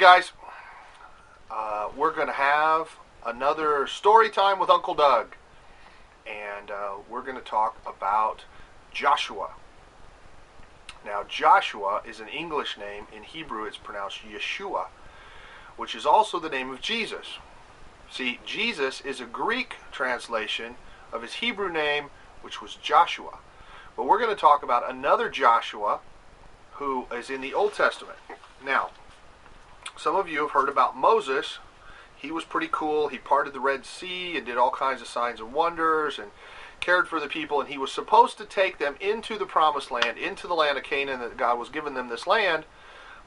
guys, we're going to have another story time with Uncle Doug, and we're going to talk about Joshua. Now, Joshua is an English name. In Hebrew, it's pronounced Yeshua, which is also the name of Jesus. See, Jesus is a Greek translation of his Hebrew name, which was Joshua. But we're going to talk about another Joshua who is in the Old Testament. Now, some of you have heard about Moses. He was pretty cool. He parted the Red Sea and did all kinds of signs and wonders and cared for the people. And he was supposed to take them into the Promised Land, into the land of Canaan, that God was giving them this land.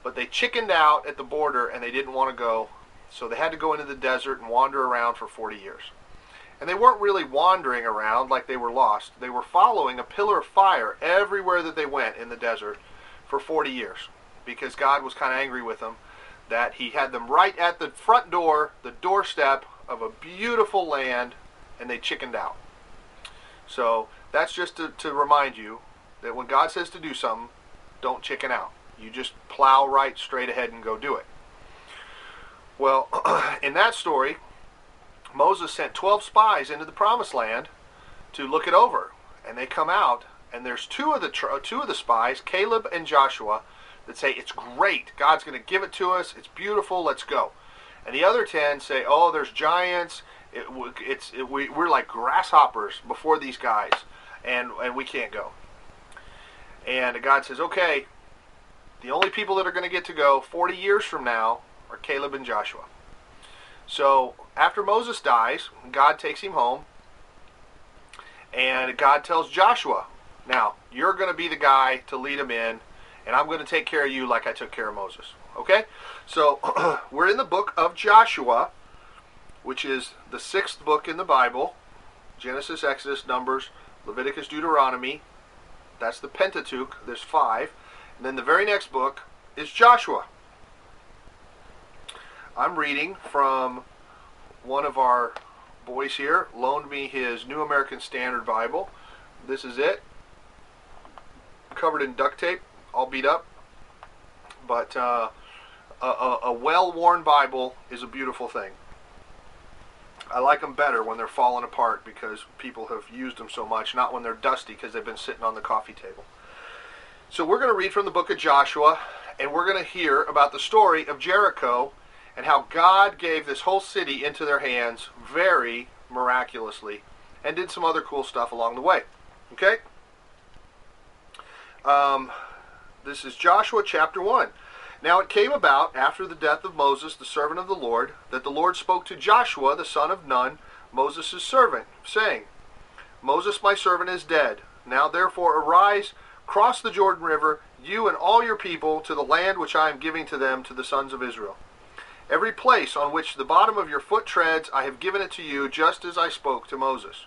But they chickened out at the border and they didn't want to go. So they had to go into the desert and wander around for 40 years. And they weren't really wandering around like they were lost. They were following a pillar of fire everywhere that they went in the desert for 40 years. Because God was kind of angry with them, that he had them right at the front door, the doorstep of a beautiful land, and they chickened out. So that's just to remind you that when God says to do something, don't chicken out. You just plow right straight ahead and go do it. Well, in that story, Moses sent 12 spies into the Promised Land to look it over, and they come out, and there's two of the spies, Caleb and Joshua, that say, it's great, God's going to give it to us, it's beautiful, let's go. And the other 10 say, oh, there's giants, we're like grasshoppers before these guys, and we can't go. And God says, okay, the only people that are going to get to go 40 years from now are Caleb and Joshua. So after Moses dies, God takes him home, and God tells Joshua, now, you're going to be the guy to lead them in, and I'm going to take care of you like I took care of Moses. Okay? So, we're in the book of Joshua, which is the 6th book in the Bible. Genesis, Exodus, Numbers, Leviticus, Deuteronomy. That's the Pentateuch. There's 5. And then the very next book is Joshua. I'm reading from one of our boys here. Loaned me his New American Standard Bible. This is it. Covered in duct tape. All beat up, but a well-worn Bible is a beautiful thing. I like them better when they're falling apart because people have used them so much, not when they're dusty because they've been sitting on the coffee table. So we're going to read from the book of Joshua, and we're going to hear about the story of Jericho and how God gave this whole city into their hands very miraculously and did some other cool stuff along the way. Okay? This is Joshua chapter 1. Now it came about after the death of Moses, the servant of the Lord, that the Lord spoke to Joshua, the son of Nun, Moses' servant, saying, Moses, my servant, is dead. Now therefore arise, cross the Jordan River, you and all your people, to the land which I am giving to them, to the sons of Israel. Every place on which the bottom of your foot treads, I have given it to you, just as I spoke to Moses.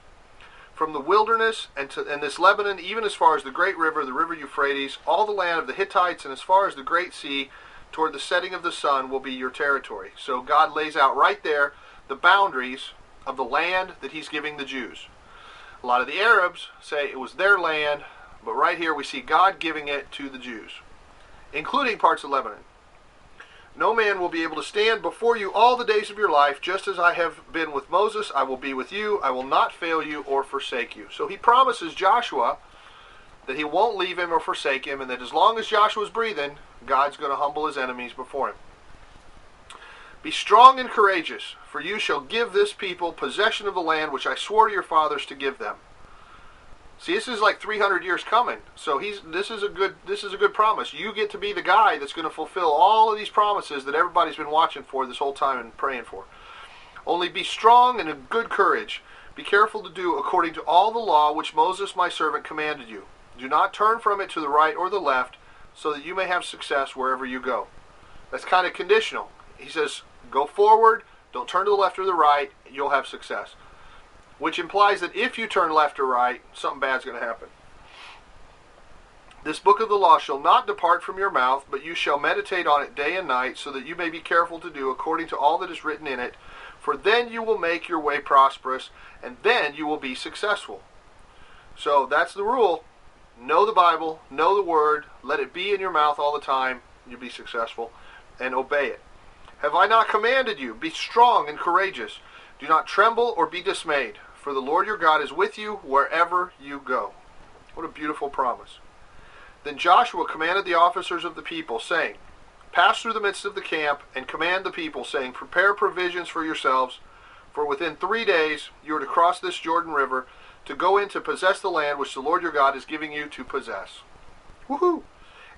From the wilderness and this Lebanon, even as far as the great river, the river Euphrates, all the land of the Hittites, and as far as the great sea, toward the setting of the sun, will be your territory. So God lays out right there the boundaries of the land that he's giving the Jews. A lot of the Arabs say it was their land, but right here we see God giving it to the Jews, including parts of Lebanon. No man will be able to stand before you all the days of your life. Just as I have been with Moses, I will be with you. I will not fail you or forsake you. So he promises Joshua that he won't leave him or forsake him, and that as long as Joshua's breathing, God's going to humble his enemies before him. Be strong and courageous, for you shall give this people possession of the land which I swore to your fathers to give them. See, this is like 300 years coming. So this is a good promise. You get to be the guy that's going to fulfill all of these promises that everybody's been watching for this whole time and praying for. Only be strong and of good courage. Be careful to do according to all the law which Moses my servant commanded you. Do not turn from it to the right or the left, so that you may have success wherever you go. That's kind of conditional. He says, go forward, don't turn to the left or the right, you'll have success. Which implies that if you turn left or right, something bad's going to happen. This book of the law shall not depart from your mouth, but you shall meditate on it day and night, so that you may be careful to do according to all that is written in it. For then you will make your way prosperous, and then you will be successful. So that's the rule. Know the Bible, know the Word, let it be in your mouth all the time, you'll be successful, and obey it. Have I not commanded you? Be strong and courageous. Do not tremble or be dismayed, for the Lord your God is with you wherever you go. What a beautiful promise. Then Joshua commanded the officers of the people, saying, Pass through the midst of the camp, and command the people, saying, Prepare provisions for yourselves, for within 3 days you are to cross this Jordan River, to go in to possess the land which the Lord your God is giving you to possess. Woohoo!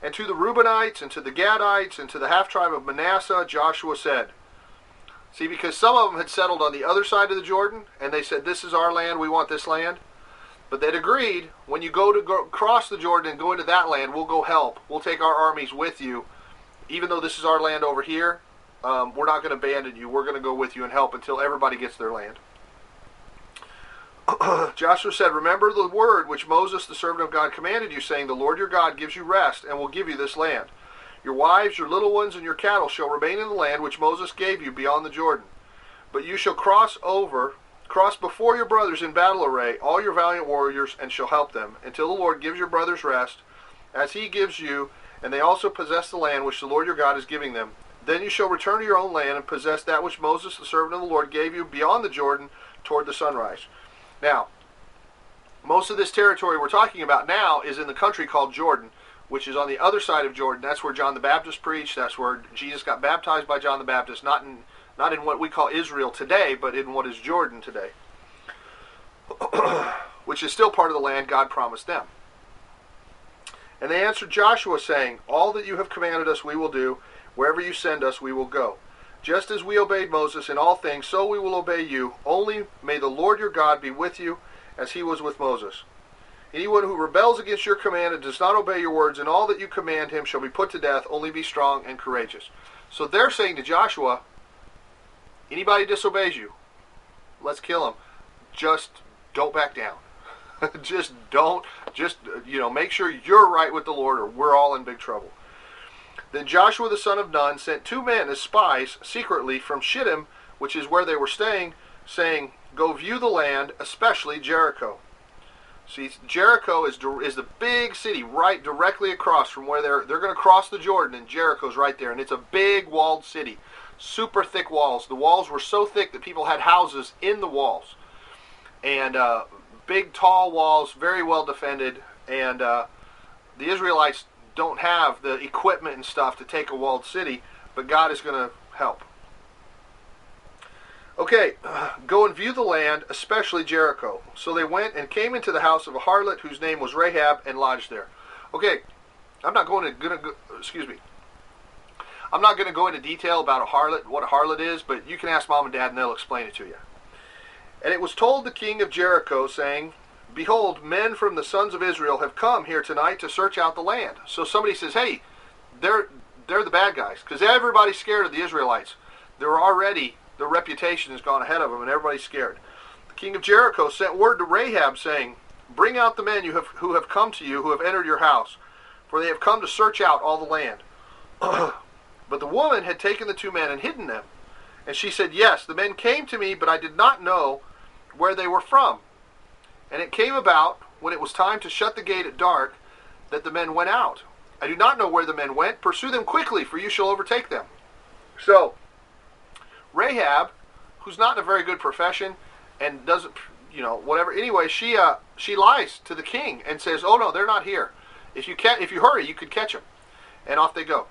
And to the Reubenites, and to the Gadites, and to the half-tribe of Manasseh, Joshua said, see, because some of them had settled on the other side of the Jordan, and they said, this is our land, we want this land. But they'd agreed, when you go cross the Jordan and go into that land, we'll go help. We'll take our armies with you. Even though this is our land over here, we're not going to abandon you. We're going to go with you and help until everybody gets their land. Joshua said, remember the word which Moses, the servant of God, commanded you, saying, the Lord your God gives you rest and will give you this land. Your wives, your little ones, and your cattle shall remain in the land which Moses gave you beyond the Jordan. But you shall cross before your brothers in battle array, all your valiant warriors, and shall help them, until the Lord gives your brothers rest, as he gives you, and they also possess the land which the Lord your God is giving them. Then you shall return to your own land and possess that which Moses, the servant of the Lord, gave you beyond the Jordan toward the sunrise. Now, most of this territory we're talking about now is in the country called Jordan, which is on the other side of Jordan. That's where John the Baptist preached. That's where Jesus got baptized by John the Baptist, not in what we call Israel today, but in what is Jordan today, which is still part of the land God promised them. And they answered Joshua, saying, all that you have commanded us we will do. Wherever you send us we will go. Just as we obeyed Moses in all things, so we will obey you. Only may the Lord your God be with you, as he was with Moses. Anyone who rebels against your command and does not obey your words, and all that you command him shall be put to death. Only be strong and courageous. So they're saying to Joshua, anybody disobeys you, let's kill him. Just don't back down. Make sure you're right with the Lord, or we're all in big trouble. Then Joshua the son of Nun sent 2 men as spies secretly from Shittim, which is where they were staying, saying, go view the land, especially Jericho. See, Jericho is the big city right directly across from where they're going to cross the Jordan, and Jericho's right there. And it's a big walled city, super thick walls. The walls were so thick that people had houses in the walls. And big, tall walls, very well defended. And the Israelites don't have the equipment and stuff to take a walled city, but God is going to help. Okay, go and view the land, especially Jericho. So they went and came into the house of a harlot whose name was Rahab, and lodged there. Okay, I'm not going to go into detail about a harlot, what a harlot is, but you can ask mom and dad and they'll explain it to you. And it was told the king of Jericho, saying, behold, men from the sons of Israel have come here tonight to search out the land. So somebody says, hey, they're the bad guys, because everybody's scared of the Israelites. Their reputation has gone ahead of them, and everybody's scared. The king of Jericho sent word to Rahab, saying, bring out the men who have come to you, who have entered your house, for they have come to search out all the land. But the woman had taken the 2 men and hidden them. And she said, yes, the men came to me, but I did not know where they were from. And it came about, when it was time to shut the gate at dark, that the men went out. I do not know where the men went. Pursue them quickly, for you shall overtake them. So Rahab, who's not in a very good profession and doesn't, whatever. Anyway, she lies to the king and says, oh no, they're not here. If you hurry, you could catch them. And off they go.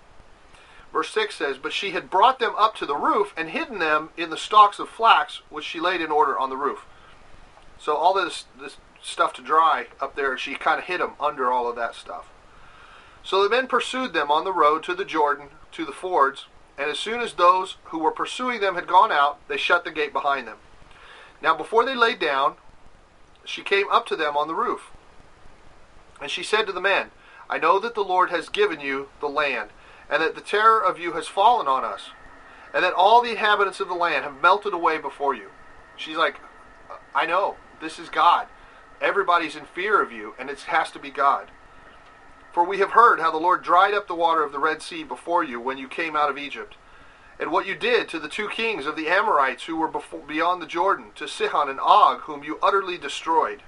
Verse 6 says, but she had brought them up to the roof and hidden them in the stalks of flax, which she laid in order on the roof. So all this stuff to dry up there, she kind of hid them under all of that stuff. So the men pursued them on the road to the Jordan, to the fords, and as soon as those who were pursuing them had gone out, they shut the gate behind them. Now before they lay down, she came up to them on the roof. And she said to the men, I know that the Lord has given you the land, and that the terror of you has fallen on us, and that all the inhabitants of the land have melted away before you. She's like, I know, this is God. Everybody's in fear of you, and it has to be God. For we have heard how the Lord dried up the water of the Red Sea before you when you came out of Egypt, and what you did to the 2 kings of the Amorites who were beyond the Jordan, to Sihon and Og, whom you utterly destroyed.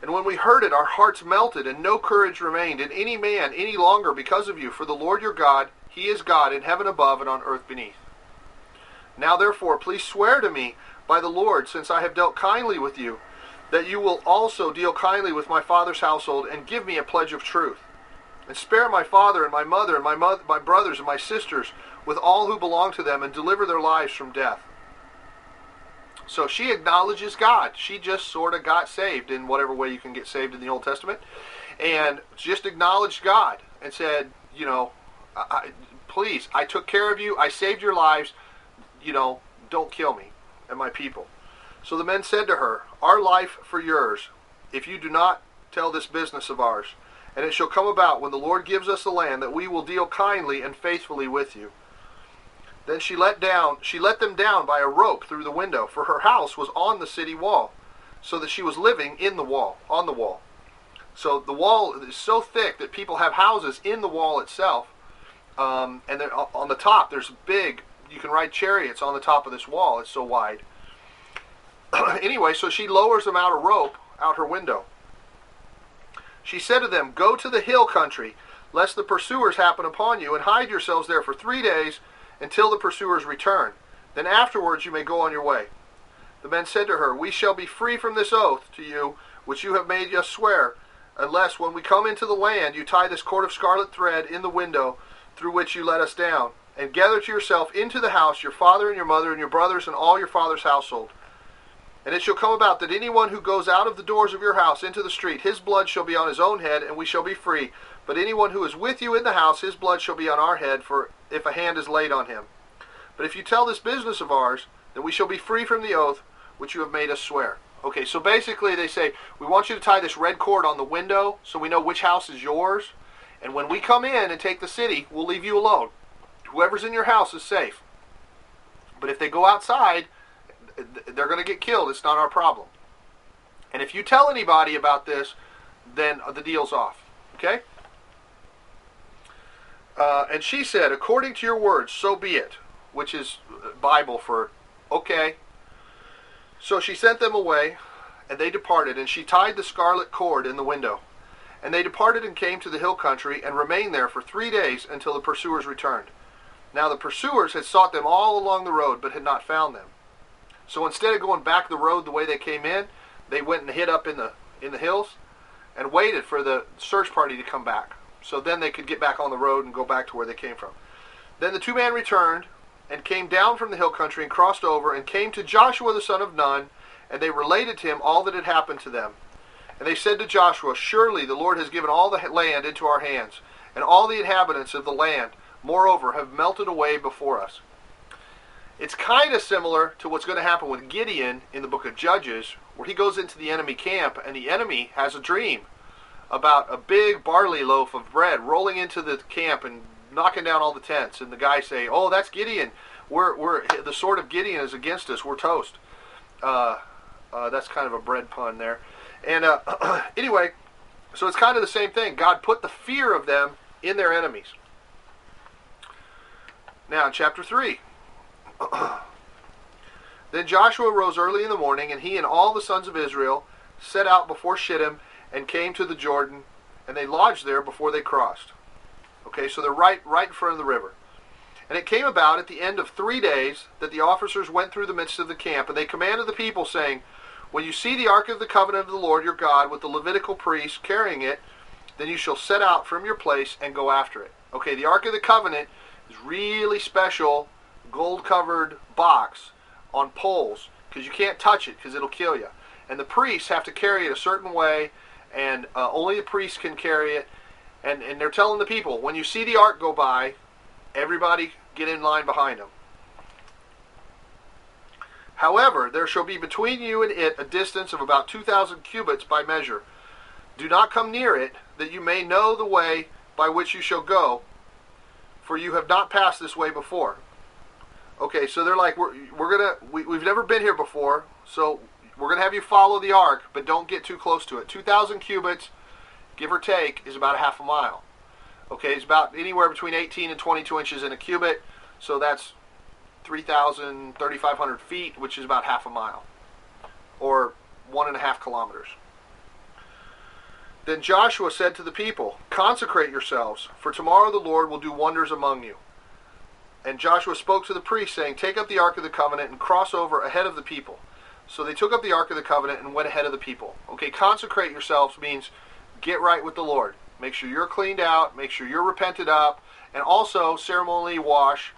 And when we heard it, our hearts melted, and no courage remained in any man any longer because of you. For the Lord your God, He is God in heaven above and on earth beneath. Now therefore, please swear to me by the Lord, since I have dealt kindly with you, that you will also deal kindly with my father's household, and give me a pledge of truth. And spare my father and my mother and my brothers and my sisters with all who belong to them, and deliver their lives from death. So she acknowledges God. She just sort of got saved in whatever way you can get saved in the Old Testament. And just acknowledged God and said, please, I took care of you. I saved your lives. Don't kill me and my people. So the men said to her, our life for yours, if you do not tell this business of ours. And it shall come about, when the Lord gives us the land, that we will deal kindly and faithfully with you. Then she let them down by a rope through the window, for her house was on the city wall, so that she was living on the wall. So the wall is so thick that people have houses in the wall itself. And then on the top, there's you can ride chariots on the top of this wall. It's so wide. Anyway, so she lowers them out a rope out her window. She said to them, go to the hill country, lest the pursuers happen upon you, and hide yourselves there for 3 days until the pursuers return. Then afterwards you may go on your way. The men said to her, we shall be free from this oath to you, which you have made us swear, unless when we come into the land you tie this cord of scarlet thread in the window through which you let us down, and gather to yourself into the house your father and your mother and your brothers and all your father's household. And it shall come about that anyone who goes out of the doors of your house into the street, his blood shall be on his own head, and we shall be free. But anyone who is with you in the house, his blood shall be on our head, for if a hand is laid on him. But if you tell this business of ours, then we shall be free from the oath which you have made us swear. Okay, so basically they say, we want you to tie this red cord on the window so we know which house is yours. And when we come in and take the city, we'll leave you alone. Whoever's in your house is safe. But if they go outside, they're going to get killed. It's not our problem. And if you tell anybody about this, then the deal's off. Okay? And she said, according to your words, so be it. Which is Bible for, okay. So she sent them away, and they departed. And she tied the scarlet cord in the window. And they departed and came to the hill country, and remained there for 3 days until the pursuers returned. Now the pursuers had sought them all along the road, but had not found them. So instead of going back the road the way they came in, they went and hid up in the hills and waited for the search party to come back. So then they could get back on the road and go back to where they came from. Then the two men returned and came down from the hill country and crossed over and came to Joshua the son of Nun, and they related to him all that had happened to them. And they said to Joshua, surely the Lord has given all the land into our hands, and all the inhabitants of the land, moreover, have melted away before us. It's kind of similar to what's going to happen with Gideon in the book of Judges, where he goes into the enemy camp, and the enemy has a dream about a big barley loaf of bread rolling into the camp and knocking down all the tents. And the guys say, oh, that's Gideon. We're the sword of Gideon is against us. We're toast. That's kind of a bread pun there. And anyway, so it's kind of the same thing. God put the fear of them in their enemies. Now, in chapter 3. Then Joshua rose early in the morning, and he and all the sons of Israel set out before Shittim and came to the Jordan, and they lodged there before they crossed. Okay, so they're right in front of the river. And it came about at the end of 3 days that the officers went through the midst of the camp, and they commanded the people, saying, when you see the ark of the covenant of the Lord your God with the Levitical priests carrying it, then you shall set out from your place and go after it. Okay, the ark of the covenant is really special, gold-covered box on poles, because you can't touch it because it'll kill you. And the priests have to carry it a certain way, and only the priests can carry it. And they're telling the people, when you see the ark go by, everybody get in line behind them. However, there shall be between you and it a distance of about 2,000 cubits by measure. Do not come near it, that you may know the way by which you shall go, for you have not passed this way before. Okay, so they're like, we've never been here before, so we're gonna have you follow the ark, but don't get too close to it. 2,000 cubits, give or take, is about a half a mile. Okay, it's about anywhere between 18 and 22 inches in a cubit, so that's 3,500 feet, which is about half a mile, or 1.5 kilometers. Then Joshua said to the people, "Consecrate yourselves, for tomorrow the Lord will do wonders among you." And Joshua spoke to the priests, saying, "Take up the Ark of the Covenant and cross over ahead of the people." So they took up the Ark of the Covenant and went ahead of the people. Okay, consecrate yourselves means get right with the Lord. Make sure you're cleaned out, make sure you're repented up, and also ceremonially wash,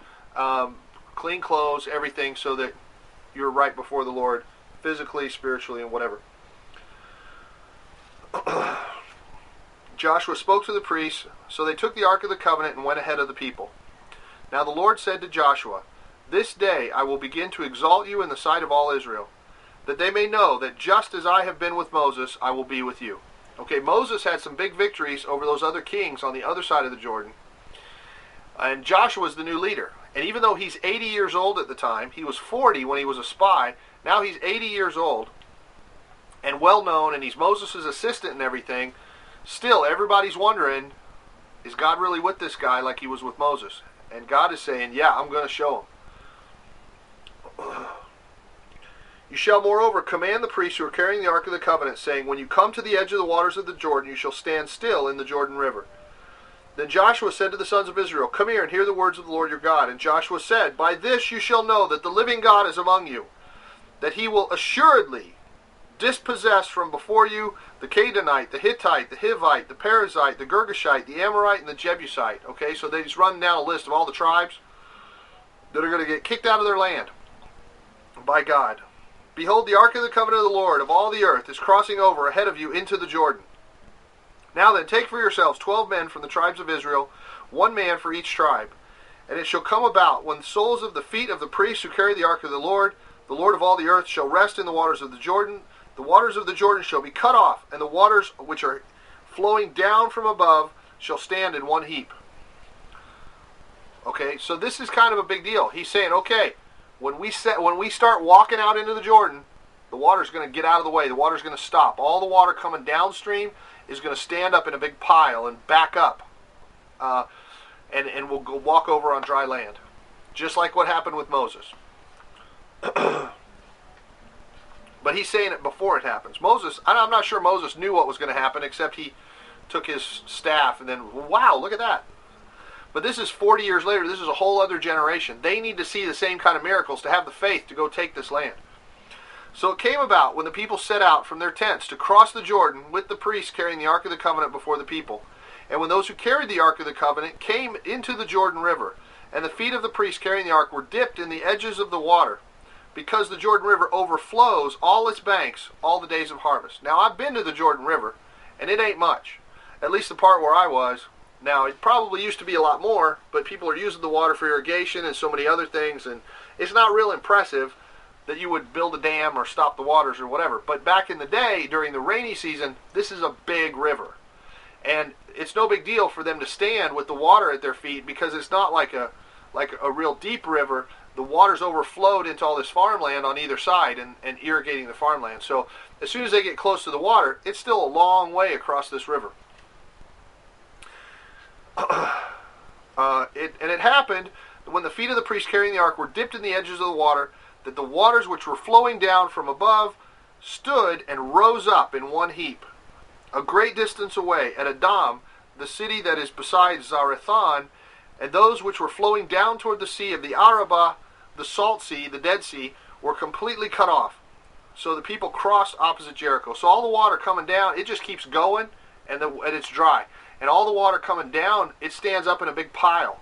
clean clothes, everything, so that you're right before the Lord, physically, spiritually, and whatever. Joshua spoke to the priests, so they took the Ark of the Covenant and went ahead of the people. Now the Lord said to Joshua, "This day I will begin to exalt you in the sight of all Israel, that they may know that just as I have been with Moses, I will be with you." Okay, Moses had some big victories over those other kings on the other side of the Jordan. And Joshua was the new leader. And even though he's 80 years old at the time, he was 40 when he was a spy, now he's 80 years old and well known, and he's Moses' assistant and everything. Still, everybody's wondering, is God really with this guy like he was with Moses? And God is saying, yeah, I'm going to show him. "You shall moreover command the priests who are carrying the Ark of the Covenant, saying, when you come to the edge of the waters of the Jordan, you shall stand still in the Jordan River." Then Joshua said to the sons of Israel, "Come here and hear the words of the Lord your God." And Joshua said, "By this you shall know that the living God is among you, that he will assuredly dispossess from before you the Canaanite, the Hittite, the Hivite, the Perizzite, the Girgashite, the Amorite, and the Jebusite." Okay, so they just run down a list of all the tribes that are going to get kicked out of their land by God. "Behold, the Ark of the Covenant of the Lord of all the earth is crossing over ahead of you into the Jordan. Now then, take for yourselves 12 men from the tribes of Israel, 1 man for each tribe. And it shall come about, when the soles of the feet of the priests who carry the Ark of the Lord of all the earth, shall rest in the waters of the Jordan, the waters of the Jordan shall be cut off, and the waters which are flowing down from above shall stand in one heap." Okay, so this is kind of a big deal. He's saying, okay, when we start walking out into the Jordan, the water's going to get out of the way. The water's going to stop. All the water coming downstream is going to stand up in a big pile and back up, and we'll go walk over on dry land, just like what happened with Moses. But he's saying it before it happens. Moses, I'm not sure Moses knew what was going to happen, except he took his staff and then, wow, look at that. But this is 40 years later. This is a whole other generation. They need to see the same kind of miracles to have the faith to go take this land. "So it came about, when the people set out from their tents to cross the Jordan with the priests carrying the Ark of the Covenant before the people, and when those who carried the Ark of the Covenant came into the Jordan River, and the feet of the priests carrying the Ark were dipped in the edges of the water, because the Jordan River overflows all its banks all the days of harvest." Now, I've been to the Jordan River, and it ain't much. At least the part where I was. Now, it probably used to be a lot more, but people are using the water for irrigation and so many other things, and it's not real impressive that you would build a dam or stop the waters or whatever. But back in the day, during the rainy season, this is a big river. And it's no big deal for them to stand with the water at their feet, because it's not like a real deep river. The water's overflowed into all this farmland on either side and irrigating the farmland. So as soon as they get close to the water, it's still a long way across this river. It happened when the feet of the priests carrying the ark were dipped in the edges of the water, that the waters which were flowing down from above stood and rose up in one heap, a great distance away, at Adam, the city that is beside Zarethan, and those which were flowing down toward the sea of the Arabah, the salt sea, the Dead Sea, were completely cut off. So the people crossed opposite Jericho. So all the water coming down, it just keeps going, and it's dry. And all the water coming down, it stands up in a big pile.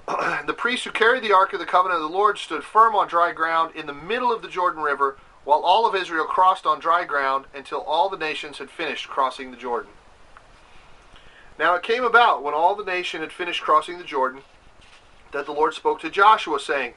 The priests who carried the Ark of the Covenant of the Lord stood firm on dry ground in the middle of the Jordan River, while all of Israel crossed on dry ground until all the nations had finished crossing the Jordan. Now it came about, when all the nation had finished crossing the Jordan, that the Lord spoke to Joshua, saying,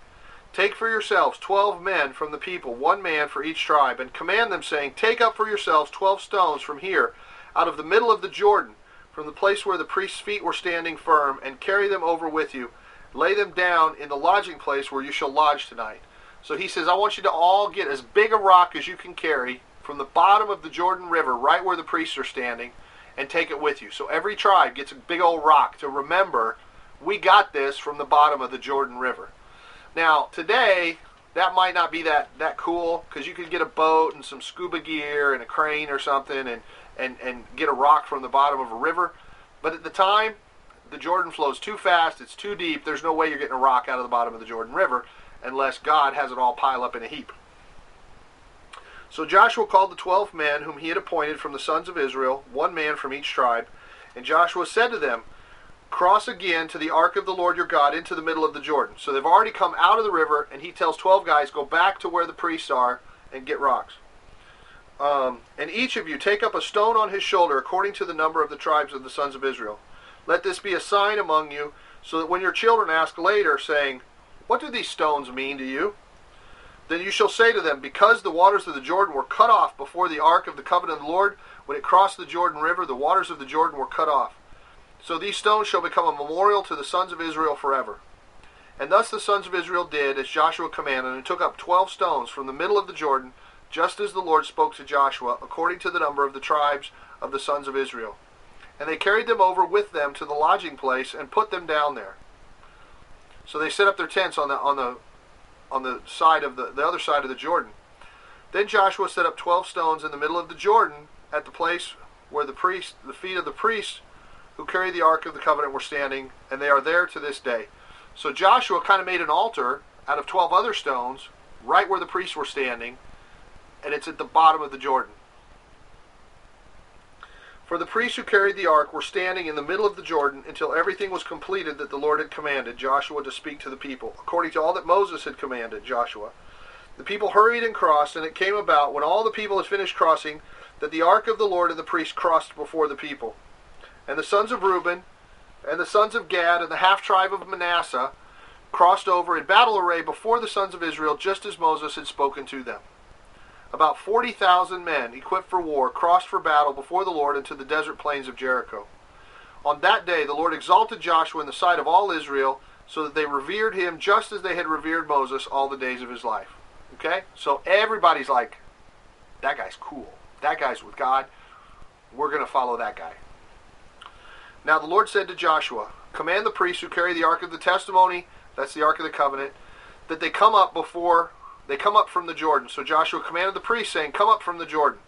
"Take for yourselves 12 men from the people, 1 man for each tribe, and command them, saying, Take up for yourselves 12 stones from here, out of the middle of the Jordan, from the place where the priests' feet were standing firm, and carry them over with you. Lay them down in the lodging place where you shall lodge tonight." So he says, I want you to all get as big a rock as you can carry from the bottom of the Jordan River, right where the priests are standing, and take it with you. So every tribe gets a big old rock to remember, we got this from the bottom of the Jordan River. Now, today, that might not be that cool, because you could get a boat and some scuba gear and a crane or something and get a rock from the bottom of a river. But at the time, the Jordan flows too fast, it's too deep, there's no way you're getting a rock out of the bottom of the Jordan River unless God has it all pile up in a heap. So Joshua called the 12 men whom he had appointed from the sons of Israel, one man from each tribe. And Joshua said to them, cross again to the ark of the Lord your God into the middle of the Jordan. So they've already come out of the river, and he tells 12 guys, go back to where the priests are and get rocks. And each of you take up a stone on his shoulder according to the number of the tribes of the sons of Israel. Let this be a sign among you, so that when your children ask later, saying, what do these stones mean to you? Then you shall say to them, because the waters of the Jordan were cut off before the ark of the covenant of the Lord, when it crossed the Jordan River, the waters of the Jordan were cut off. So these stones shall become a memorial to the sons of Israel forever. And thus the sons of Israel did as Joshua commanded, and took up 12 stones from the middle of the Jordan, just as the Lord spoke to Joshua, according to the number of the tribes of the sons of Israel. And they carried them over with them to the lodging place, and put them down there. So they set up their tents on the side of the other side of the Jordan. Then Joshua set up 12 stones in the middle of the Jordan, at the place where the feet of the priests who carried the ark of the covenant were standing, and they are there to this day. So Joshua kind of made an altar out of 12 other stones, right where the priests were standing, and it's at the bottom of the Jordan. For the priests who carried the ark were standing in the middle of the Jordan until everything was completed that the Lord had commanded Joshua to speak to the people, according to all that Moses had commanded Joshua. The people hurried and crossed, and it came about, when all the people had finished crossing, that the ark of the Lord and the priests crossed before the people. And the sons of Reuben, and the sons of Gad, and the half-tribe of Manasseh crossed over in battle array before the sons of Israel, just as Moses had spoken to them. About 40,000 men, equipped for war, crossed for battle before the Lord into the desert plains of Jericho. On that day the Lord exalted Joshua in the sight of all Israel, so that they revered him just as they had revered Moses all the days of his life. Okay? So everybody's like, that guy's cool. That guy's with God. We're going to follow that guy. Now the Lord said to Joshua, command the priests who carry the ark of the testimony, that's the ark of the covenant, that they come up from the Jordan. So Joshua commanded the priests, saying, come up from the Jordan.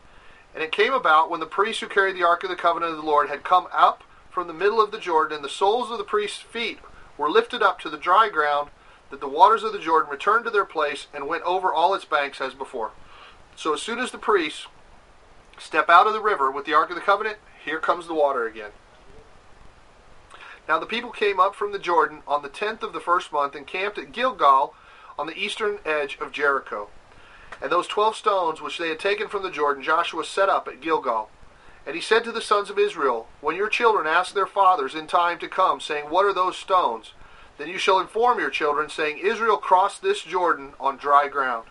And it came about, when the priests who carried the ark of the covenant of the Lord had come up from the middle of the Jordan, and the soles of the priests' feet were lifted up to the dry ground, that the waters of the Jordan returned to their place and went over all its banks as before. So as soon as the priests step out of the river with the ark of the covenant, here comes the water again. Now the people came up from the Jordan on the 10th of the first month, and camped at Gilgal on the eastern edge of Jericho. And those 12 stones which they had taken from the Jordan Joshua set up at Gilgal. And he said to the sons of Israel, when your children ask their fathers in time to come, saying, what are those stones? Then you shall inform your children, saying, Israel crossed this Jordan on dry ground.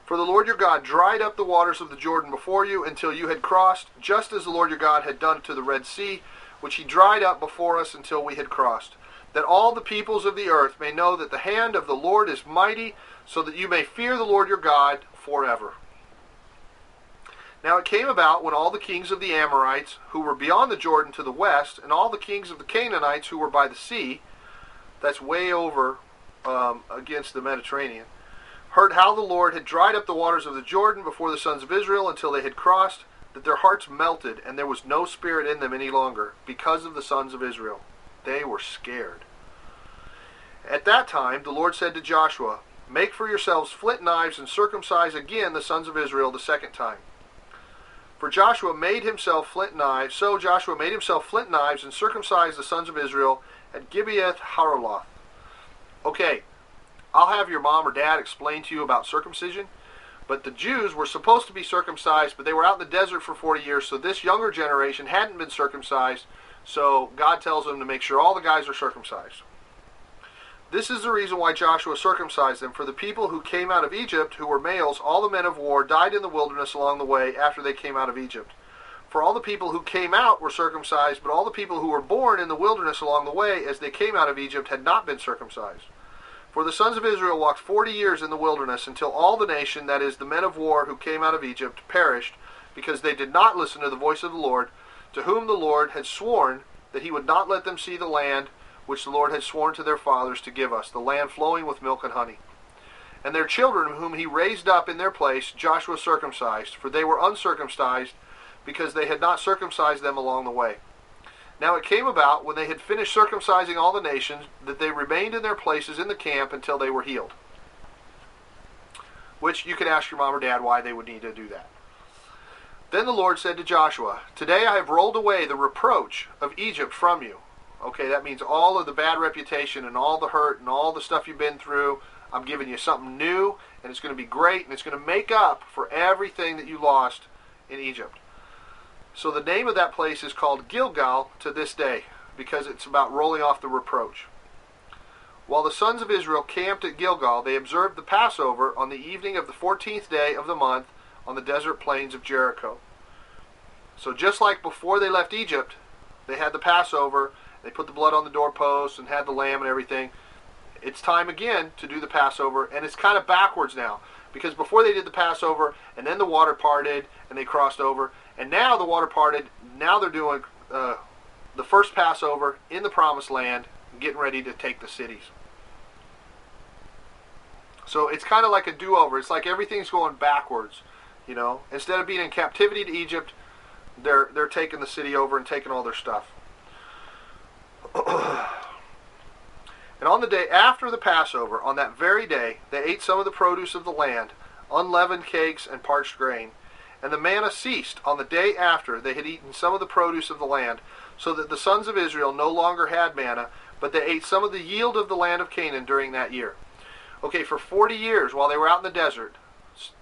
For the Lord your God dried up the waters of the Jordan before you until you had crossed, just as the Lord your God had done to the Red Sea, which he dried up before us until we had crossed, that all the peoples of the earth may know that the hand of the Lord is mighty, so that you may fear the Lord your God forever. Now it came about, when all the kings of the Amorites, who were beyond the Jordan to the west, and all the kings of the Canaanites, who were by the sea, that's way over against the Mediterranean, heard how the Lord had dried up the waters of the Jordan before the sons of Israel until they had crossed, that their hearts melted, and there was no spirit in them any longer, because of the sons of Israel. They were scared. At that time the Lord said to Joshua, make for yourselves flint knives, and circumcise again the sons of Israel the second time. For Joshua made himself flint knives, so Joshua made himself flint knives, and circumcised the sons of Israel at Gibeath Haaraloth. Okay, I'll have your mom or dad explain to you about circumcision, but the Jews were supposed to be circumcised, but they were out in the desert for 40 years, so this younger generation hadn't been circumcised, so God tells them to make sure all the guys are circumcised. This is the reason why Joshua circumcised them. For the people who came out of Egypt, who were males, all the men of war, died in the wilderness along the way after they came out of Egypt. For all the people who came out were circumcised, but all the people who were born in the wilderness along the way as they came out of Egypt had not been circumcised. For the sons of Israel walked 40 years in the wilderness, until all the nation, that is, the men of war who came out of Egypt, perished, because they did not listen to the voice of the Lord, to whom the Lord had sworn that he would not let them see the land which the Lord had sworn to their fathers to give us, the land flowing with milk and honey. And their children whom he raised up in their place Joshua circumcised, for they were uncircumcised, because they had not circumcised them along the way. Now it came about, when they had finished circumcising all the nations, that they remained in their places in the camp until they were healed. Which you could ask your mom or dad why they would need to do that. Then the Lord said to Joshua, "Today I have rolled away the reproach of Egypt from you." Okay, that means all of the bad reputation and all the hurt and all the stuff you've been through. I'm giving you something new, and it's going to be great, and it's going to make up for everything that you lost in Egypt. So the name of that place is called Gilgal to this day, because it's about rolling off the reproach. While the sons of Israel camped at Gilgal, they observed the Passover on the evening of the 14th day of the month on the desert plains of Jericho. So just like before they left Egypt, they had the Passover, they put the blood on the doorposts and had the lamb and everything. It's time again to do the Passover, and it's kind of backwards now, because before they did the Passover, and then the water parted, and they crossed over, and now the water parted. Now they're doing the first Passover in the Promised Land, getting ready to take the cities. So it's kind of like a do-over. It's like everything's going backwards, you know. Instead of being in captivity to Egypt, they're taking the city over and taking all their stuff. And on the day after the Passover, on that very day, they ate some of the produce of the land, unleavened cakes and parched grain. And the manna ceased on the day after they had eaten some of the produce of the land, so that the sons of Israel no longer had manna, but they ate some of the yield of the land of Canaan during that year. Okay, for 40 years while they were out in the desert,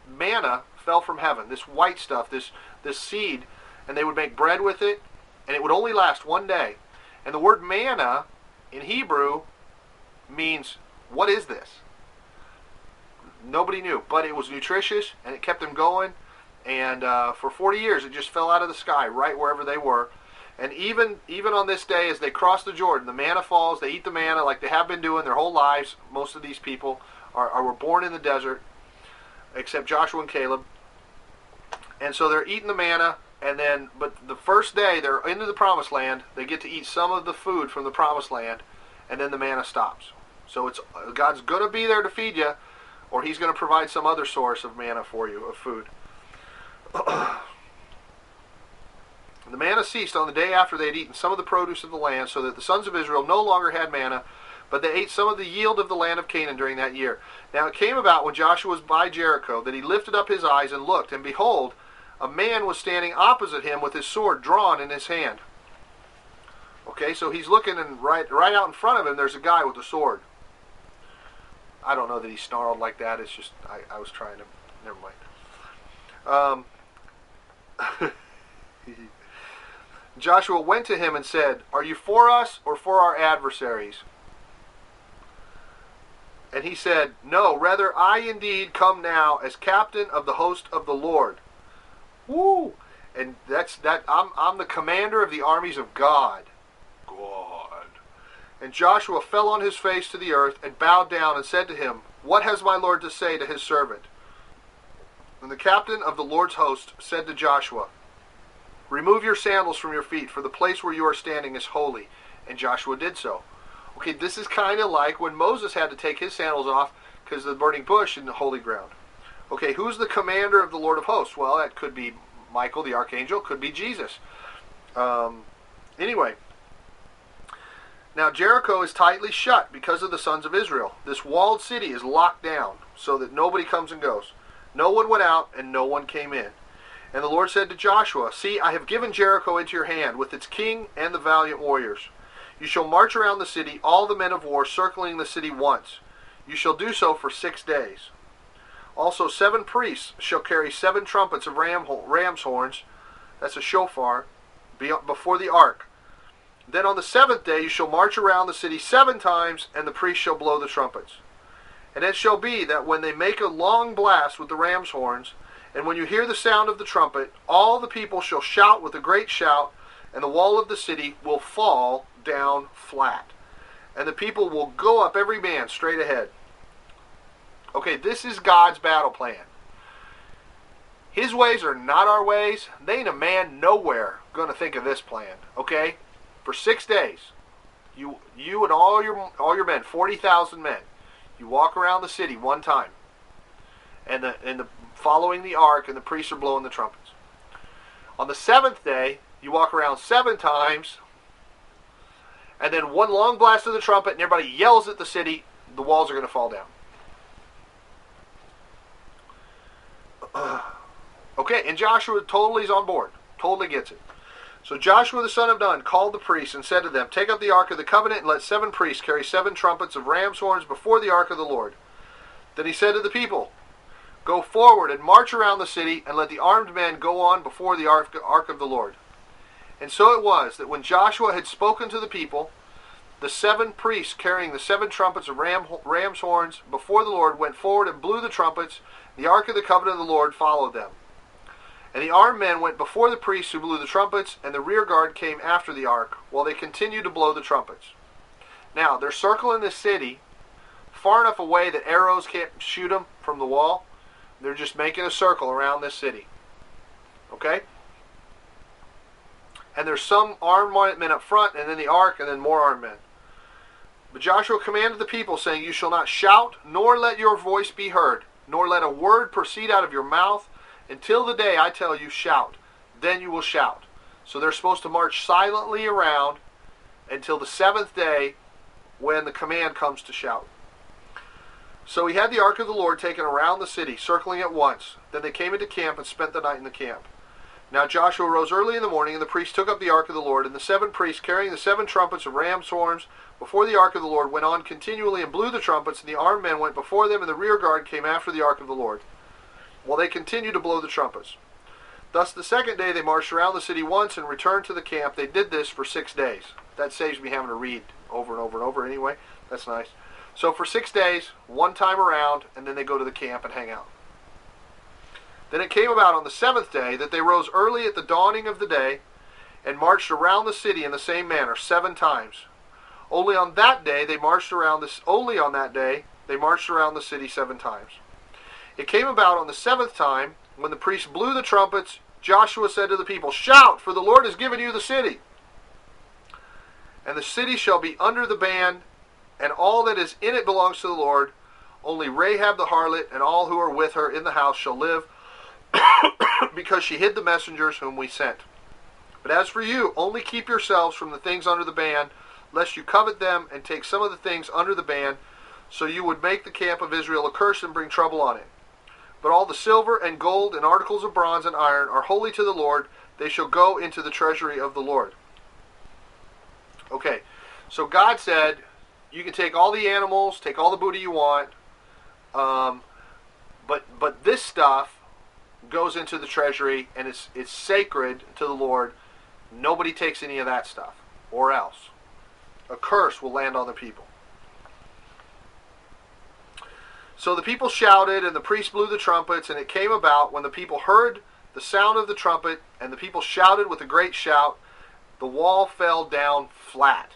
manna fell from heaven, this white stuff, this seed, and they would make bread with it, and it would only last one day. And the word manna in Hebrew means, what is this? Nobody knew, but it was nutritious, and it kept them going. And for 40 years, it just fell out of the sky right wherever they were. And even on this day, as they cross the Jordan, the manna falls. They eat the manna like they have been doing their whole lives. Most of these people were born in the desert, except Joshua and Caleb. And so they're eating the manna. But the first day they're into the Promised Land, they get to eat some of the food from the Promised Land, and then the manna stops. So God's going to be there to feed you, or He's going to provide some other source of manna for you, of food. The manna ceased on the day after they had eaten some of the produce of the land, so that the sons of Israel no longer had manna, but they ate some of the yield of the land of Canaan during that year. Now it came about when Joshua was by Jericho that he lifted up his eyes and looked, and behold, a man was standing opposite him with his sword drawn in his hand. Okay, so he's looking, and right out in front of him there's a guy with a sword. I don't know that he snarled like that. It's just, I was trying to, never mind. Joshua went to him and said, "Are you for us or for our adversaries?" And he said, "No, rather I indeed come now as captain of the host of the Lord." Woo! And I'm the commander of the armies of God. God. And Joshua fell on his face to the earth and bowed down and said to him, "What has my Lord to say to his servant?" And the captain of the Lord's host said to Joshua, "Remove your sandals from your feet, for the place where you are standing is holy." And Joshua did so. Okay, this is kind of like when Moses had to take his sandals off because of the burning bush in the holy ground. Okay, who's the commander of the Lord of hosts? Well, that could be Michael the archangel, could be Jesus. Anyway, now Jericho is tightly shut because of the sons of Israel. This walled city is locked down so that nobody comes and goes. No one went out and no one came in. And the Lord said to Joshua, "See, I have given Jericho into your hand, with its king and the valiant warriors. You shall march around the city, all the men of war, circling the city once. You shall do so for 6 days. Also 7 priests shall carry 7 trumpets of ram's horns," that's a shofar, "before the ark. Then on the 7th day you shall march around the city 7 times, and the priests shall blow the trumpets. And it shall be that when they make a long blast with the ram's horns, and when you hear the sound of the trumpet, all the people shall shout with a great shout, and the wall of the city will fall down flat. And the people will go up every man straight ahead." Okay, this is God's battle plan. His ways are not our ways. There ain't a man nowhere going to think of this plan. Okay? For 6 days, you and all your men, 40,000 men, you walk around the city one time. and the following the ark, and the priests are blowing the trumpets. On the seventh day, you walk around 7 times, and then one long blast of the trumpet, and everybody yells at the city. The walls are going to fall down. Okay, and Joshua totally is on board. Totally gets it. So Joshua the son of Nun called the priests and said to them, "Take up the ark of the covenant and let 7 priests carry 7 trumpets of ram's horns before the ark of the Lord." Then he said to the people, "Go forward and march around the city, and let the armed men go on before the ark of the Lord." And so it was that when Joshua had spoken to the people, the 7 priests carrying the 7 trumpets of ram's horns before the Lord went forward and blew the trumpets. The ark of the covenant of the Lord followed them. And the armed men went before the priests who blew the trumpets, and the rear guard came after the ark, while they continued to blow the trumpets. Now, they're circling the city far enough away that arrows can't shoot them from the wall. They're just making a circle around this city. Okay? And there's some armed men up front, and then the ark, and then more armed men. But Joshua commanded the people, saying, "You shall not shout, nor let your voice be heard, nor let a word proceed out of your mouth, until the day I tell you, shout. Then you will shout." So they're supposed to march silently around until the 7th day, when the command comes to shout. So he had the ark of the Lord taken around the city, circling it once. Then they came into camp and spent the night in the camp. Now Joshua rose early in the morning, and the priests took up the ark of the Lord, and the 7 priests carrying the 7 trumpets of ram's horns before the ark of the Lord went on continually and blew the trumpets, and the armed men went before them, and the rear guard came after the ark of the Lord, while they continued to blow the trumpets. Thus the 2nd day they marched around the city once and returned to the camp. They did this for 6 days. That saves me having to read over and over and over anyway. That's nice. So for 6 days, one time around, and then they go to the camp and hang out. Then it came about on the 7th day that they rose early at the dawning of the day and marched around the city in the same manner 7 times. Only on that day they marched around the city 7 times. It came about on the 7th time, when the priests blew the trumpets, Joshua said to the people, "Shout, for the Lord has given you the city. And the city shall be under the ban, and all that is in it belongs to the Lord. Only Rahab the harlot and all who are with her in the house shall live, because she hid the messengers whom we sent. But as for you, only keep yourselves from the things under the ban, lest you covet them and take some of the things under the ban, so you would make the camp of Israel a curse and bring trouble on it. But all the silver and gold and articles of bronze and iron are holy to the Lord. They shall go into the treasury of the Lord." Okay, so God said, you can take all the animals, take all the booty you want, but this stuff goes into the treasury, and it's sacred to the Lord. Nobody takes any of that stuff, or else a curse will land on the people. So the people shouted, and the priests blew the trumpets, and it came about, when the people heard the sound of the trumpet, and the people shouted with a great shout, the wall fell down flat,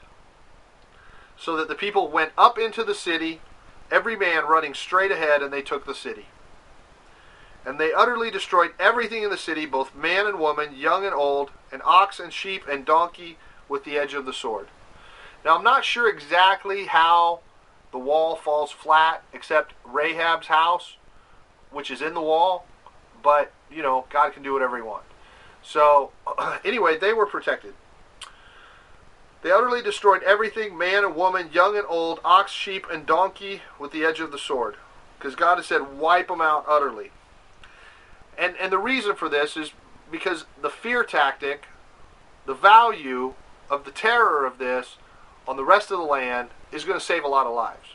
so that the people went up into the city, every man running straight ahead, and they took the city. And they utterly destroyed everything in the city, both man and woman, young and old, and ox and sheep and donkey, with the edge of the sword. Now I'm not sure exactly how the wall falls flat, except Rahab's house, which is in the wall, but, God can do whatever he wants. So, anyway, they were protected. They utterly destroyed everything, man and woman, young and old, ox, sheep, and donkey, with the edge of the sword. Because God has said, wipe them out utterly. And the reason for this is because the fear tactic, the value of the terror of this on the rest of the land is going to save a lot of lives.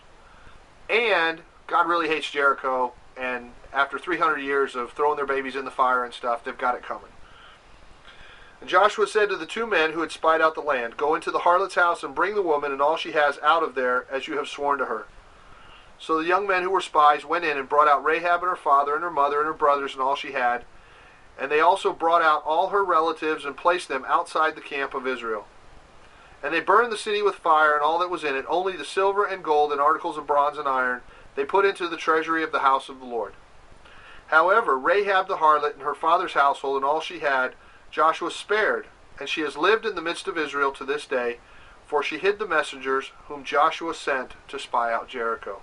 And God really hates Jericho, and after 300 years of throwing their babies in the fire and stuff, they've got it coming. And Joshua said to the 2 men who had spied out the land, "Go into the harlot's house and bring the woman and all she has out of there, as you have sworn to her." So the young men who were spies went in and brought out Rahab and her father and her mother and her brothers and all she had. And they also brought out all her relatives and placed them outside the camp of Israel. And they burned the city with fire and all that was in it, only the silver and gold and articles of bronze and iron they put into the treasury of the house of the Lord. However, Rahab the harlot and her father's household and all she had, Joshua spared, and she has lived in the midst of Israel to this day, for she hid the messengers whom Joshua sent to spy out Jericho.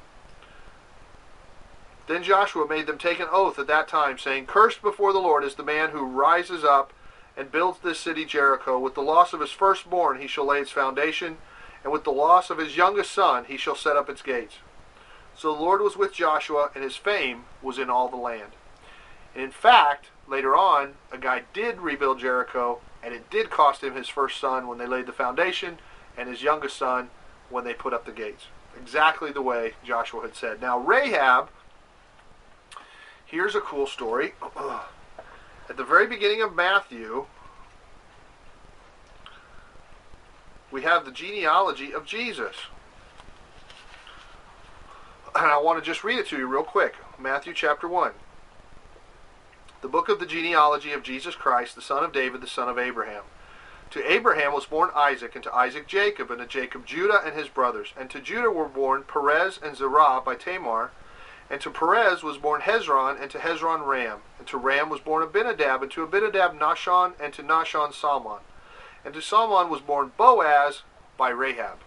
Then Joshua made them take an oath at that time, saying, Cursed before the Lord is the man who rises up and builds this city Jericho. With the loss of his firstborn he shall lay its foundation, and with the loss of his youngest son he shall set up its gates. So the Lord was with Joshua, and his fame was in all the land. And in fact, later on, a guy did rebuild Jericho, and it did cost him his first son when they laid the foundation, and his youngest son when they put up the gates. Exactly the way Joshua had said. Now Rahab, here's a cool story. At the very beginning of Matthew, we have the genealogy of Jesus. And I want to just read it to you real quick. Matthew chapter 1. The book of the genealogy of Jesus Christ, the son of David, the son of Abraham. To Abraham was born Isaac, and to Isaac Jacob, and to Jacob Judah and his brothers. And to Judah were born Perez and Zerah by Tamar. And to Perez was born Hezron, and to Hezron Ram. And to Ram was born Abinadab, and to Abinadab Nahshon, and to Nahshon Salmon. And to Salmon was born Boaz by Rahab.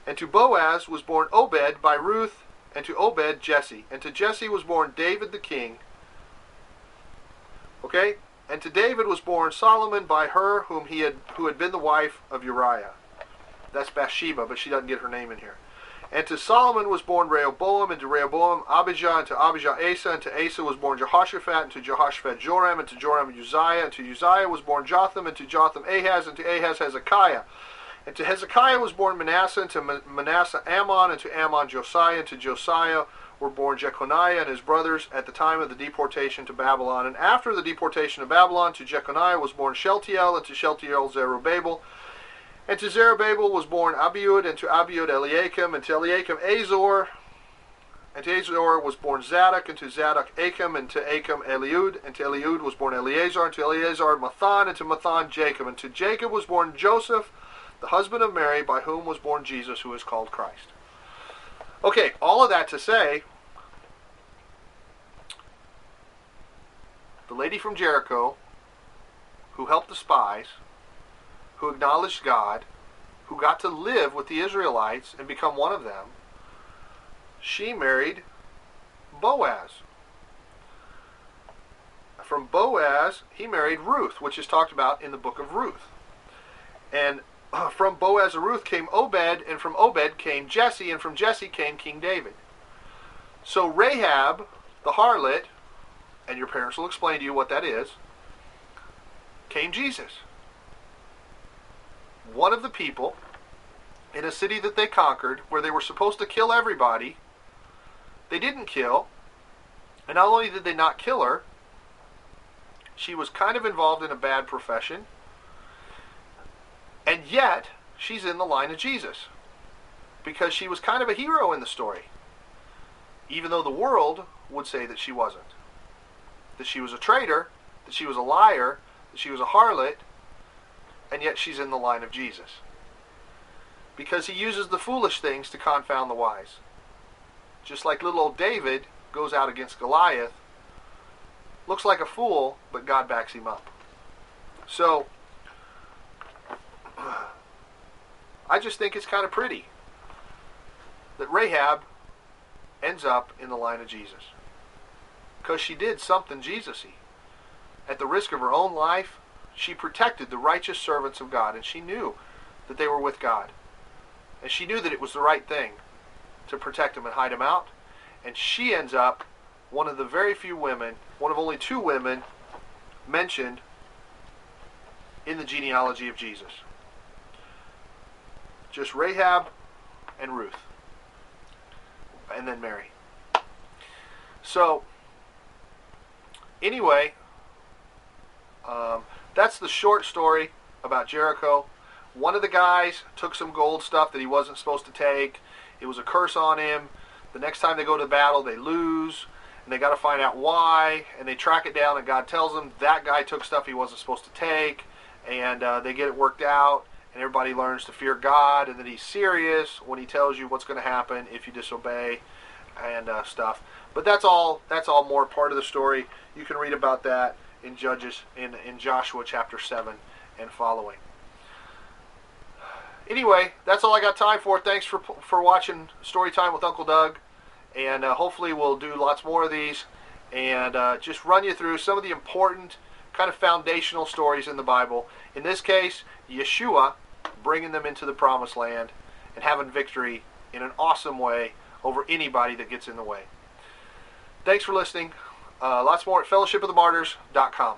And to Boaz was born Obed by Ruth, and to Obed Jesse. And to Jesse was born David the king. Okay? And to David was born Solomon by her who had been the wife of Uriah. That's Bathsheba, but she doesn't get her name in here. And to Solomon was born Rehoboam, and to Rehoboam Abijah, and to Abijah Asa, and to Asa was born Jehoshaphat, and to Jehoshaphat Joram, and to Joram Uzziah, and to Uzziah was born Jotham, and to Jotham Ahaz, and to Ahaz Hezekiah. And to Hezekiah was born Manasseh, and to Manasseh Ammon, and to Ammon Josiah, and to Josiah were born Jeconiah and his brothers at the time of the deportation to Babylon. And after the deportation to Babylon, to Jeconiah was born Shealtiel, and to Shealtiel Zerubbabel. And to Zerubbabel was born Abiud, and to Abiud Eliakim, and to Eliakim Azor. And to Azor was born Zadok, and to Zadok Achim, and to Achim Eliud. And to Eliud was born Eleazar, and to Eleazar Mathan, and to Mathan Jacob. And to Jacob was born Joseph, the husband of Mary, by whom was born Jesus, who is called Christ. Okay, all of that to say, the lady from Jericho, who helped the spies, who acknowledged God, who got to live with the Israelites and become one of them, she married Boaz. From Boaz, he married Ruth, which is talked about in the book of Ruth. And from Boaz and Ruth came Obed, and from Obed came Jesse, and from Jesse came King David. So Rahab, the harlot, and your parents will explain to you what that is, came Jesus. One of the people in a city that they conquered, where they were supposed to kill everybody, they didn't kill. And not only did they not kill her, she was kind of involved in a bad profession. And yet, she's in the line of Jesus. Because she was kind of a hero in the story. Even though the world would say that she wasn't. That she was a traitor, that she was a liar, that she was a harlot, and yet she's in the line of Jesus. Because he uses the foolish things to confound the wise. Just like little old David goes out against Goliath, looks like a fool, but God backs him up. So, I just think it's kind of pretty that Rahab ends up in the line of Jesus. Because she did something Jesus-y. At the risk of her own life, she protected the righteous servants of God, and she knew that they were with God. And she knew that it was the right thing to protect them and hide them out. And she ends up one of the very few women, one of only 2 women mentioned in the genealogy of Jesus. Just Rahab and Ruth. And then Mary. So, anyway, that's the short story about Jericho. One of the guys took some gold stuff that he wasn't supposed to take. It was a curse on him. The next time they go to battle, they lose. And they got to find out why. And they track it down, and God tells them that guy took stuff he wasn't supposed to take. And they get it worked out. And everybody learns to fear God. And that he's serious when he tells you what's going to happen if you disobey and stuff. But that's all more part of the story. You can read about that in Judges, in Joshua chapter 7 and following. Anyway, that's all I got time for. Thanks for watching Storytime with Uncle Doug. and hopefully we'll do lots more of these and just run you through some of the important kind of foundational stories in the Bible. In this case, Yeshua bringing them into the promised land and having victory in an awesome way over anybody that gets in the way. Thanks for listening. Lots more at fellowshipofthemartyrs.com.